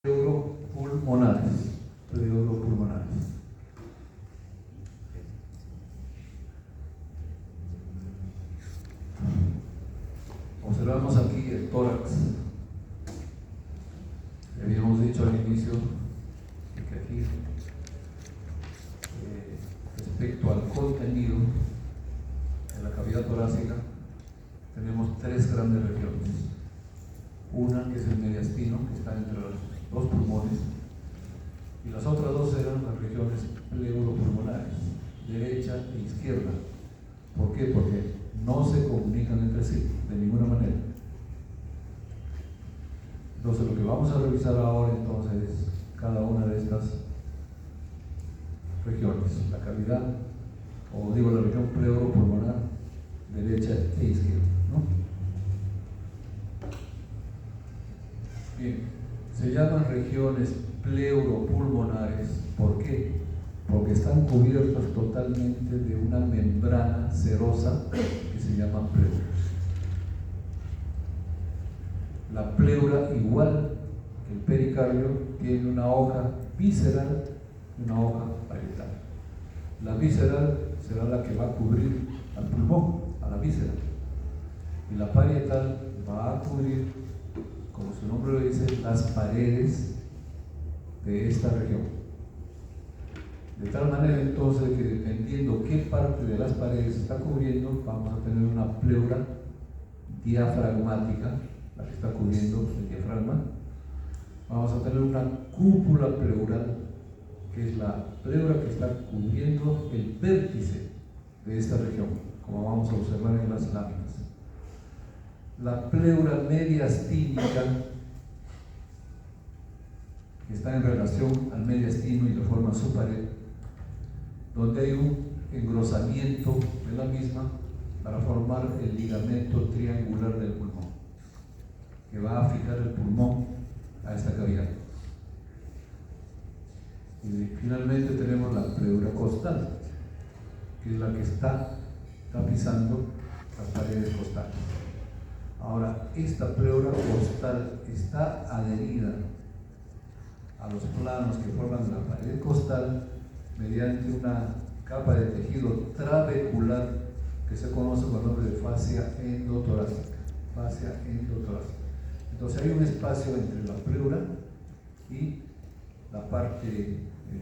Pleuropulmonares. Pleuropulmonares. Observamos aquí el tórax. Habíamos dicho al inicio que aquí, respecto al contenido en la cavidad torácica, tenemos tres grandes regiones. Una que es el mediastino, que está entre los dos pulmones, y las otras dos eran las regiones pleuropulmonares, derecha e izquierda. ¿Por qué? Porque no se comunican entre sí de ninguna manera. Entonces, lo que vamos a revisar ahora entonces es cada una de estas regiones, la cavidad, o digo la región pleuropulmonar, derecha e izquierda, ¿no? Bien, se llaman regiones pleuropulmonares. ¿Por qué? Porque están cubiertas totalmente de una membrana serosa que se llama pleura. La pleura, igual que el pericardio, tiene una hoja visceral y una hoja parietal. La visceral será la que va a cubrir al pulmón, a la víscera, y la parietal va a cubrir, como su nombre lo dice, las paredes de esta región. De tal manera entonces que dependiendo qué parte de las paredes está cubriendo, vamos a tener una pleura diafragmática, la que está cubriendo el diafragma. Vamos a tener una cúpula pleural, que es la pleura que está cubriendo el vértice de esta región, como vamos a observar en las láminas. La pleura mediastínica, que está en relación al mediastino y que forma su pared, donde hay un engrosamiento de la misma para formar el ligamento triangular del pulmón, que va a fijar el pulmón a esta cavidad. Y finalmente tenemos la pleura costal, que es la que está tapizando las paredes costales. Ahora, esta pleura costal está adherida a los planos que forman la pared costal mediante una capa de tejido trabecular que se conoce por el nombre de fascia endotorácica. Fascia endotorácica. Entonces hay un espacio entre la pleura y la parte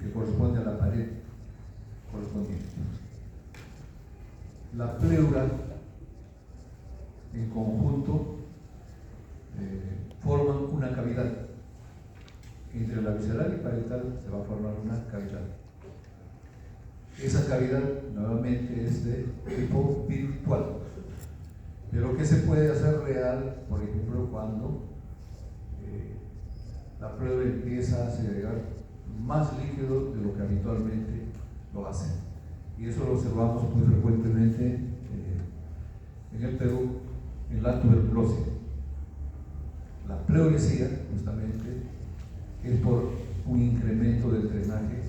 que corresponde a la pared correspondiente. La pleura en conjunto forman una cavidad. Entre la visceral y parietal se va a formar una cavidad. Esa cavidad nuevamente es de tipo virtual, pero que se puede hacer real, por ejemplo, cuando la pleura empieza a segregar más líquido de lo que habitualmente lo hace. Y eso lo observamos muy frecuentemente en el Perú, en la tuberculosis. La pleuresía, justamente, es por un incremento del drenaje,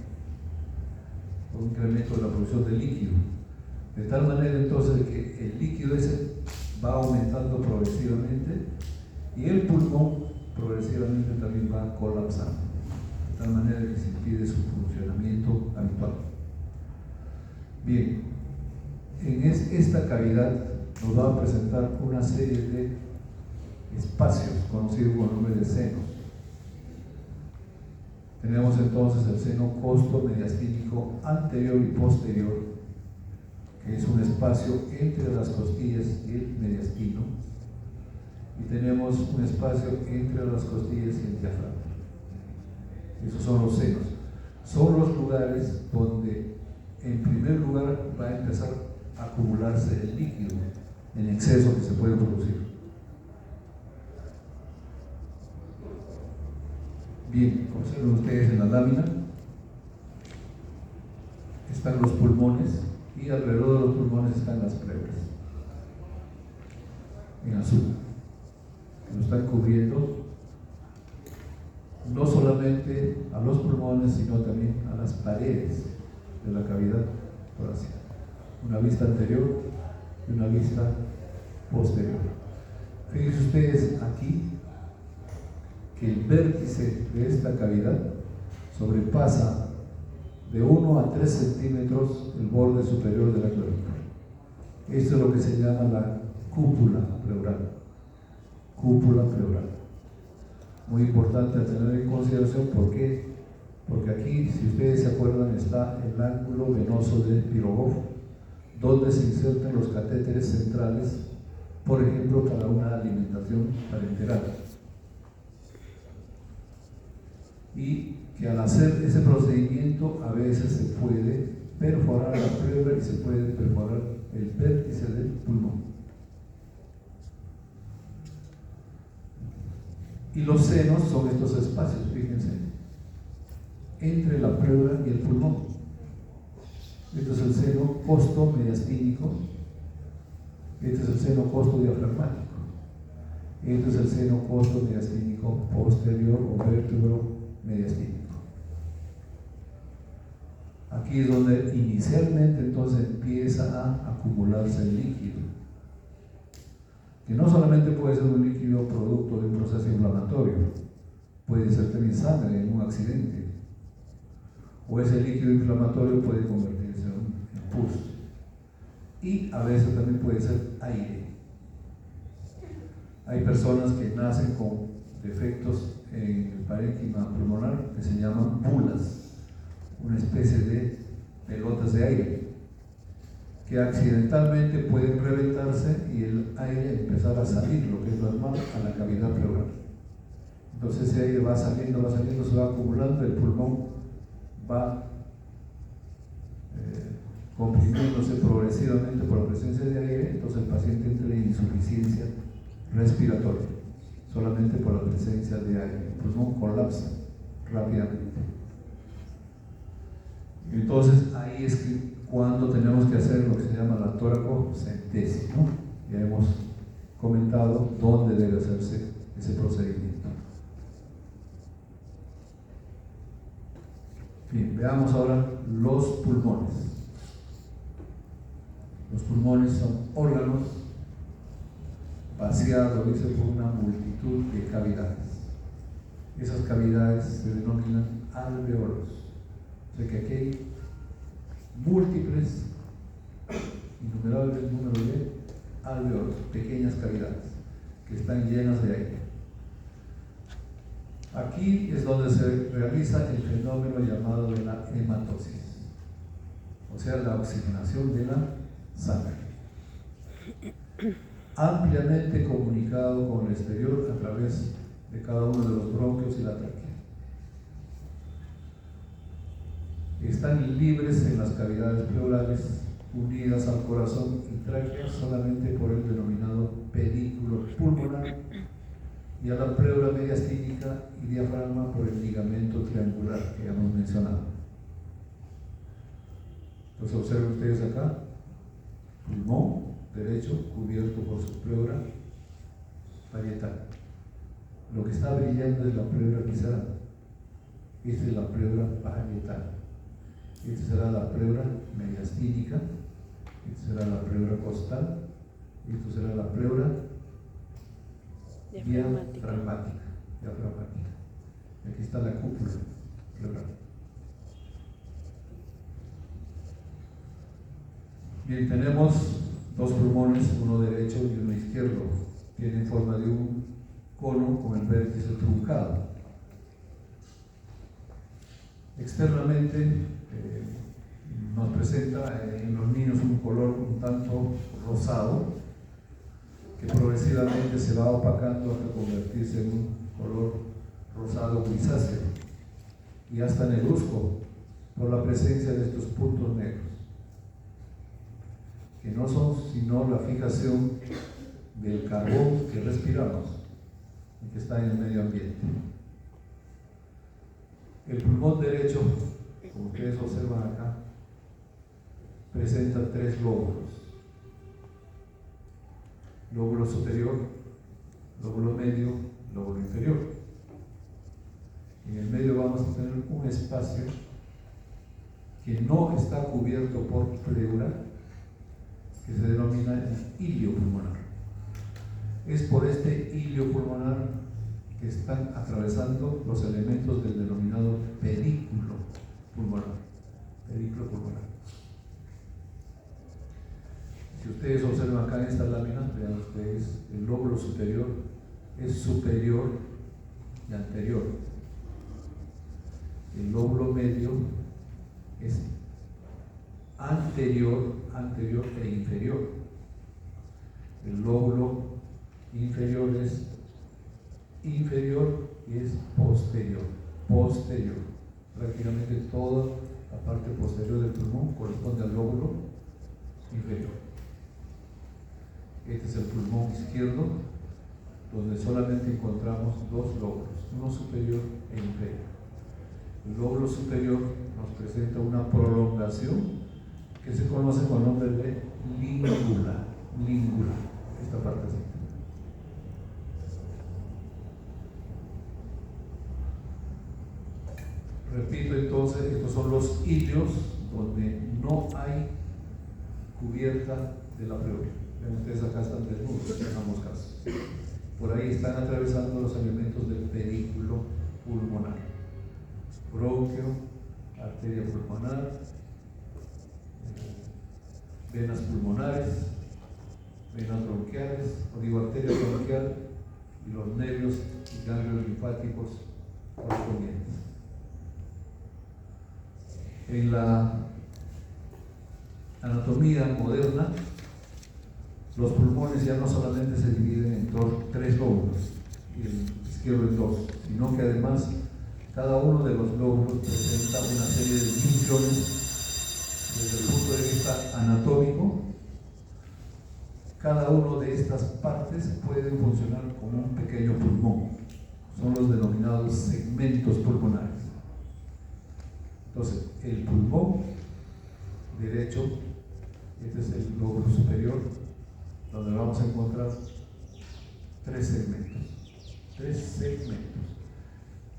un incremento de la producción de líquido, de tal manera entonces que el líquido ese va aumentando progresivamente y el pulmón progresivamente también va colapsando, de tal manera que se impide su funcionamiento habitual. Bien, en esta cavidad nos va a presentar una serie de espacios conocidos con el nombre de senos. Tenemos entonces el seno costo-mediastínico anterior y posterior, que es un espacio entre las costillas y el mediastino, y tenemos un espacio entre las costillas y el diafragma. Esos son los senos. Son los lugares donde en primer lugar va a empezar a acumularse el líquido en exceso que se puede producir. Bien, observen ustedes en la lámina, están los pulmones y alrededor de los pulmones están las pleuras, en azul, que nos están cubriendo no solamente a los pulmones, sino también a las paredes de la cavidad torácica. Una vista anterior y una vista posterior. Fíjense ustedes aquí que el vértice de esta cavidad sobrepasa de 1 a 3 centímetros el borde superior de la clavícula. Esto es lo que se llama la cúpula pleural. Cúpula pleural. Muy importante a tener en consideración. ¿Por qué? Porque aquí, si ustedes se acuerdan, está el ángulo venoso de Pirogov, donde se insertan los catéteres centrales, por ejemplo, para una alimentación parenteral. Y que al hacer ese procedimiento a veces se puede perforar la pleura y se puede perforar el vértice del pulmón. Y los senos son estos espacios, fíjense, entre la pleura y el pulmón. Este es el seno costo-mediastínico, este es el seno costo-diafragmático, este es el seno costo-mediastínico posterior o vértebro mediastínico. Aquí es donde inicialmente entonces empieza a acumularse el líquido, que no solamente puede ser un líquido producto de un proceso inflamatorio, puede ser también sangre en un accidente, o ese líquido inflamatorio puede convertirse en pus, y a veces también puede ser aire. Hay personas que nacen con defectos en el parénquima pulmonar que se llaman bulas, una especie de pelotas de aire que accidentalmente pueden reventarse y el aire empezar a salir, lo que es normal, a la cavidad pleural. Entonces ese aire va saliendo, se va acumulando, el pulmón va comprimiéndose progresivamente por la presencia de aire, entonces el paciente entra en insuficiencia respiratoria, solamente por la presencia de aire. El pulmón colapsa rápidamente. Entonces ahí es que cuando tenemos que hacer lo que se llama la toracocentesis, ¿no? Ya hemos comentado dónde debe hacerse ese procedimiento. Bien, veamos ahora los pulmones. Los pulmones son órganos vaciados, dice, por una multitud de cavidades. Esas cavidades se denominan alveolos. O sea que aquí hay múltiples, innumerables números de alveolos, pequeñas cavidades que están llenas de aire. Aquí es donde se realiza el fenómeno llamado de la hematosis, o sea, la oxigenación de la sangre, ampliamente comunicado con el exterior a través de cada uno de los bronquios y la tráquea. Están libres en las cavidades pleurales, unidas al corazón y tráquea solamente por el denominado pedículo pulmonar, y a la pleura mediastínica y diafragma por el ligamento triangular que ya hemos mencionado. Entonces observen ustedes acá, pulmón derecho cubierto por su pleura parietal. Lo que está brillando es la pleura visceral. Esta es la pleura parietal. Esta será la pleura mediastínica, esta será la pleura costal, esta será la pleura diafragmática. Aquí está la cúpula pleural. Bien, tenemos dos pulmones, uno derecho y uno izquierdo. Tienen forma de un cono con el vértice truncado. Externamente nos presenta en los niños un color un tanto rosado que progresivamente se va opacando hasta convertirse en un color rosado grisáceo y hasta negruzco por la presencia de estos puntos negros, que no son sino la fijación del carbón que respiramos y que está en el medio ambiente. El pulmón derecho, como ustedes observan acá, presenta tres lóbulos: lóbulo superior, lóbulo medio, lóbulo inferior. En el medio vamos a tener un espacio que no está cubierto por pleura, que se denomina el ilio pulmonar. Es por este ilio pulmonar que están atravesando los elementos del denominado pedículo pulmonar. Pedículo pulmonar. Si ustedes observan acá en esta lámina, vean ustedes, el lóbulo superior es superior y anterior. El lóbulo medio es anterior e inferior. El lóbulo inferior es inferior y es posterior. Prácticamente toda la parte posterior del pulmón corresponde al lóbulo inferior. Este es el pulmón izquierdo, donde solamente encontramos dos lóbulos, uno superior e inferior. El lóbulo superior nos presenta una prolongación que se conoce con el nombre de língula, esta parte así. Repito entonces, estos son los ilios donde no hay cubierta de la pleura. Ven ustedes, acá están desnudos en ambos casos. Por ahí están atravesando los elementos del pedículo pulmonar: bronquio, arteria pulmonar, venas pulmonares, venas bronquiales, arteria bronquial y los nervios y ganglios linfáticos correspondientes. En la anatomía moderna, los pulmones ya no solamente se dividen en tres lóbulos, y el izquierdo en dos, sino que además cada uno de los lóbulos presenta una serie de divisiones desde el punto de vista anatómico. Cada una de estas partes pueden funcionar como un pequeño pulmón. Son los denominados segmentos pulmonares. Entonces, el pulmón derecho, este es el lóbulo superior, donde vamos a encontrar tres segmentos.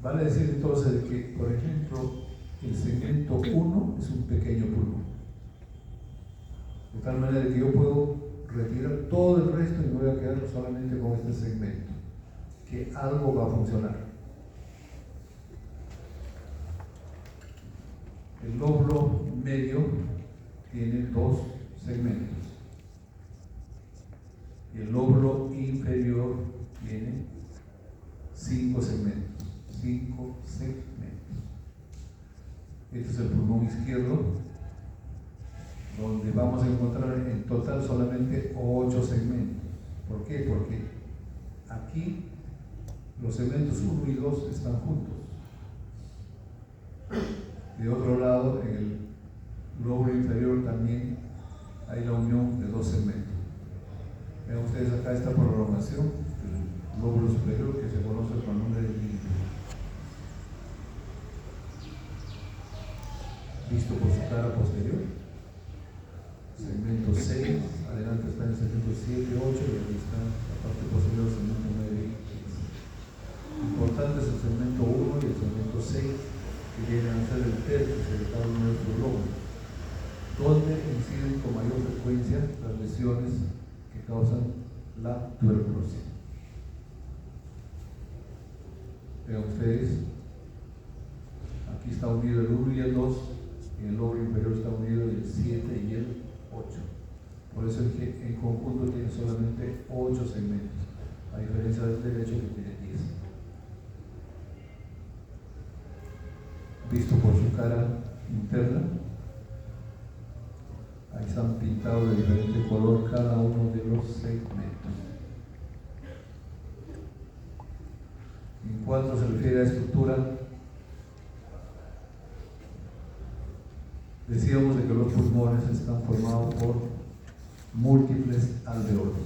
Vale decir entonces que, por ejemplo, el segmento 1 es un pequeño pulmón. De tal manera que yo puedo retirar todo el resto y me voy a quedar solamente con este segmento, que algo va a funcionar. El lóbulo medio tiene dos segmentos. Y el lóbulo inferior tiene 5 segmentos. Este es el pulmón izquierdo, donde vamos a encontrar en total solamente 8 segmentos. ¿Por qué? Porque aquí los segmentos 1 y 2 están juntos. De otro lado, en el lóbulo inferior también hay la unión de 2 segmentos. Vean ustedes acá esta prolongación del lóbulo superior que se conoce con el nombre de língula. Visto por su cara posterior, segmento 6, adelante está el segmento 7, 8 y aquí está la parte posterior del segmento 9 y 10. Importante es el segmento 1 y el segmento 6, que vienen a ser el vértice de cada uno de estos lóbulos, donde inciden con mayor frecuencia las lesiones que causan la tuberculosis. Vean ustedes, aquí está unido el 1 y el 2, y el lóbulo inferior está unido el 7 y el 8. Por eso es que en conjunto tiene solamente 8 segmentos, a diferencia del derecho que tiene 10. Visto por su cara interna, ahí están pintados de diferente color cada uno de los segmentos. En cuanto se refiere a estructura, decíamos de que los pulmones están formados por múltiples alveolos.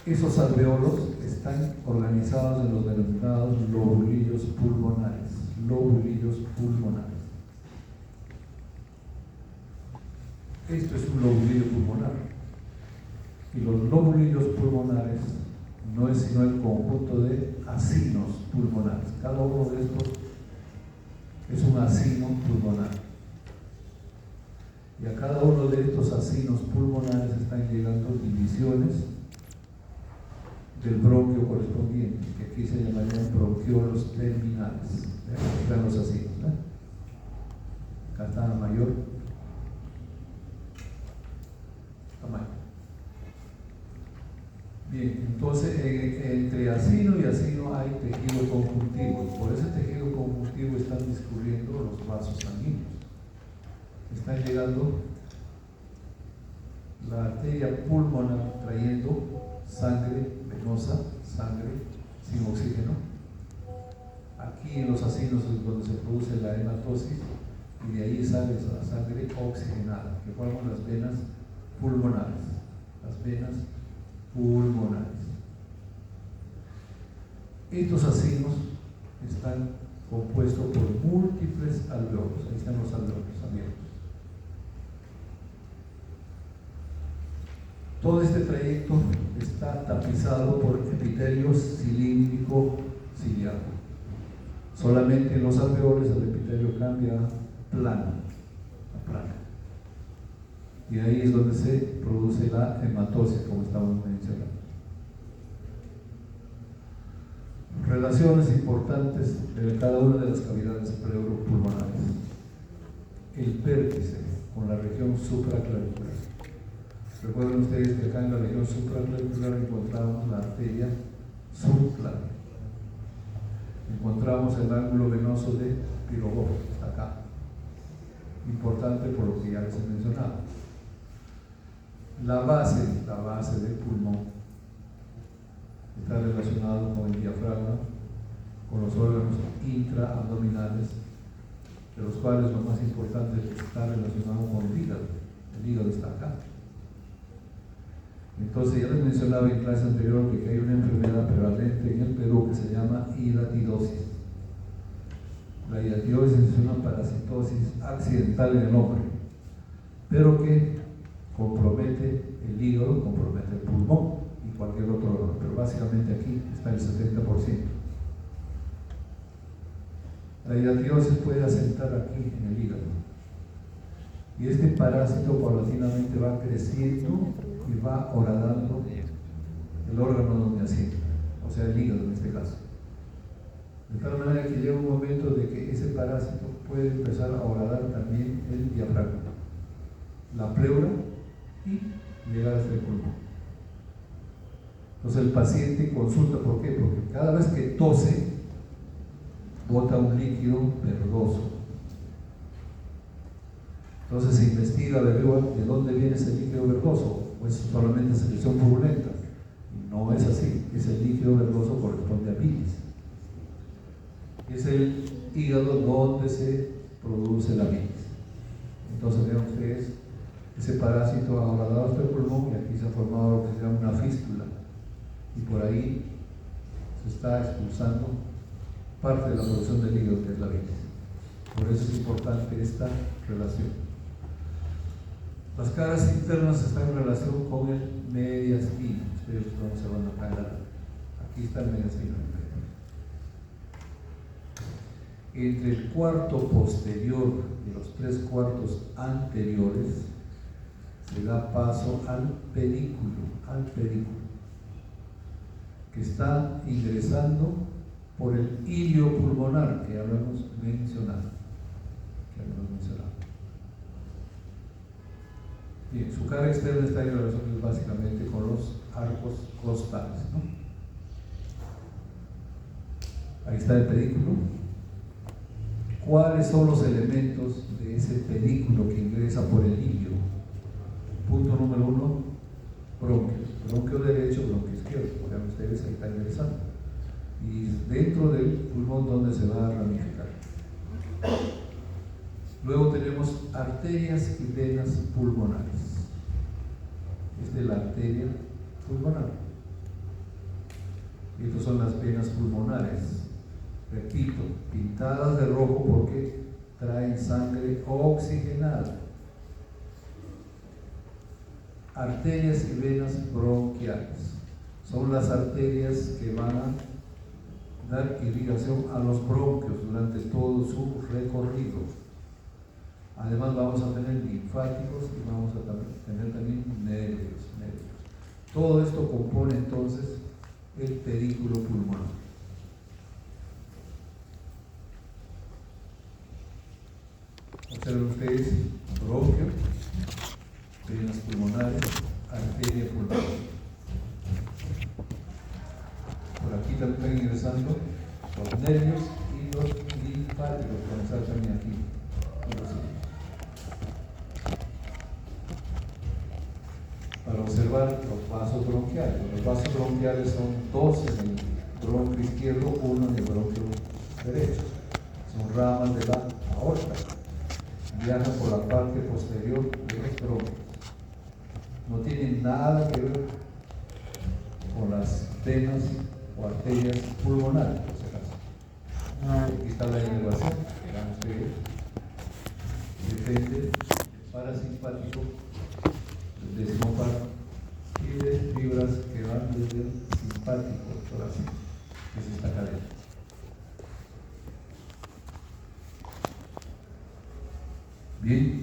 Esos alveolos están organizados en los denominados lobulillos pulmonares. Esto es un lobulillo pulmonar. Y los lobulillos pulmonares no es sino el conjunto de acinos pulmonares. Cada uno de estos es un acino pulmonar. Y a cada uno de estos acinos pulmonares están llegando divisiones del bronquio correspondiente. que aquí se llamarían bronquiolos terminales. Aquí están los acinos. Acá está la mayor tamaño. Bien, entonces entre acino y acino hay tejido conjuntivo, y por ese tejido conjuntivo están discurriendo los vasos sanguíneos. Están llegando la arteria pulmonar trayendo sangre venosa, sangre sin oxígeno. Aquí en los acinos es donde se produce la hematosis, y de ahí sale la sangre oxigenada, que forman las venas pulmonares. Las venas pulmonares. Estos acinos están compuestos por múltiples alveolos. Ahí están los alveolos abiertos. Todo este trayecto está tapizado por epitelio cilíndrico ciliado. Solamente en los alveoles el epitelio cambia a plano. Y ahí es donde se produce la hematosis, como estamos mencionando. Relaciones importantes de cada una de las cavidades pleuropulmonares. El vértice con la región supraclavicular. Recuerden ustedes que acá en la región supraclavicular encontramos la arteria subclaviana. Encontramos el ángulo venoso de Pirogoff, está acá. Importante por lo que ya les he mencionado. La base del pulmón está relacionado con el diafragma, con los órganos intraabdominales, de los cuales lo más importante es que está relacionado con el hígado. El hígado está acá. Entonces, ya les mencionaba en clase anterior que hay una enfermedad prevalente en el Perú que se llama hidatidosis. La hidatidosis es una parasitosis accidental en el hombre, pero que compromete el hígado, compromete el pulmón y cualquier otro órgano, pero básicamente aquí está el 70%. La hidatidosis puede asentar aquí en el hígado, y este parásito paulatinamente va creciendo y va horadando el órgano donde asienta, o sea el hígado en este caso, de tal manera que llega un momento de que ese parásito puede empezar a horadar también el diafragma, la pleura y llegar hasta el pulmón. Entonces el paciente consulta. ¿Por qué? Porque cada vez que tose bota un líquido verdoso. Entonces se investiga, averigua de dónde viene ese líquido verdoso, o es solamente secreción purulenta. No es así, ese líquido verdoso corresponde a bilis. Es el hígado donde se produce la bilis. Entonces vean ustedes, ese parásito ha horadado hasta el pulmón y aquí se ha formado lo que se llama una fístula, y por ahí se está expulsando parte de la producción del hígado, que es la bilis. Por eso es importante esta relación. Las caras internas están en relación con el mediastino. Ustedes no se van a pagar. Aquí está el mediastino. Entre el cuarto posterior y los 3 cuartos anteriores se da paso al pedículo, que está ingresando por el ilio pulmonar, que ya lo hemos mencionado. Bien, su cara externa está en relación básicamente con los arcos costales, ¿no? Ahí está el pedículo. ¿Cuáles son los elementos de ese pedículo que ingresa por el ilio? Punto número 1, bronquios. Bronquio derecho, bronquio izquierdo. Vean ustedes, ahí está ingresando. Y dentro del pulmón, donde se va a ramificar. Luego tenemos arterias y venas pulmonares. Esta es la arteria pulmonar. Y estas son las venas pulmonares. Repito, pintadas de rojo porque traen sangre oxigenada. Arterias y venas bronquiales. Son las arterias que van a dar irrigación a los bronquios durante todo su recorrido. Además vamos a tener linfáticos y vamos a tener también nervios. Todo esto compone entonces el pedículo pulmonar. Observen ustedes bronquio, venas pulmonares, arteria pulmonar. Por aquí también están ingresando los nervios y los linfáticos, comenzar también aquí. Para observar los vasos bronquiales. Los vasos bronquiales son dos en el bronquio izquierdo, uno en el bronquio derecho. Son ramas de la aorta. Viajan por la parte posterior de los bronquios. No tienen nada que ver con las venas o arterias pulmonares, por si acaso. Aquí está la inervación. Vean ustedes. Depende del parasimpático, del décimo par, y de fibras que van desde el simpático, torácico, que es esta cadena. Bien.